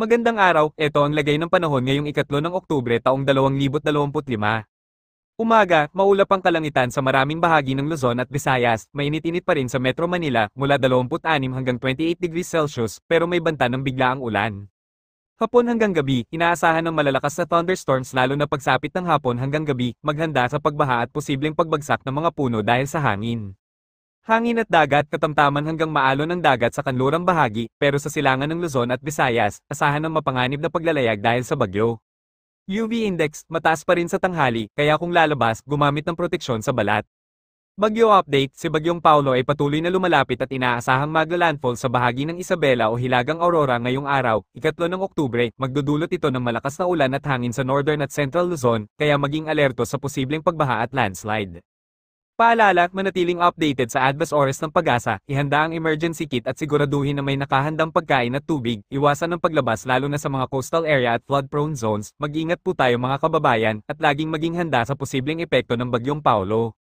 Magandang araw, ito ang lagay ng panahon ngayong 3 ng Oktubre taong 2025. Umaga, maulap ang kalangitan sa maraming bahagi ng Luzon at Visayas, mainit-init pa rin sa Metro Manila mula 26 hanggang 28 degrees Celsius pero may banta ng biglaang ulan. Hapon hanggang gabi, inaasahan ng malalakas na thunderstorms lalo na pagsapit ng hapon hanggang gabi, maghanda sa pagbaha at posibleng pagbagsak ng mga puno dahil sa hangin. Hangin at dagat katamtaman hanggang maalon ng dagat sa kanlurang bahagi, pero sa silangan ng Luzon at Visayas, asahan ng mapanganib na paglalayag dahil sa bagyo. UV index, mataas pa rin sa tanghali, kaya kung lalabas, gumamit ng proteksyon sa balat. Bagyo update, si Bagyong Paulo ay patuloy na lumalapit at inaasahang magla-landfall sa bahagi ng Isabela o Hilagang Aurora ngayong araw, 3 ng Oktubre, magdudulot ito ng malakas na ulan at hangin sa northern at central Luzon, kaya maging alerto sa posibleng pagbaha at landslide. Paalala, manatiling updated sa Advas Oras ng Pag-asa, ihanda ang emergency kit at siguraduhin na may nakahandang pagkain at tubig, iwasan ng paglabas lalo na sa mga coastal area at flood-prone zones, mag-ingat po tayo mga kababayan, at laging maging handa sa posibleng epekto ng Bagyong Paulo.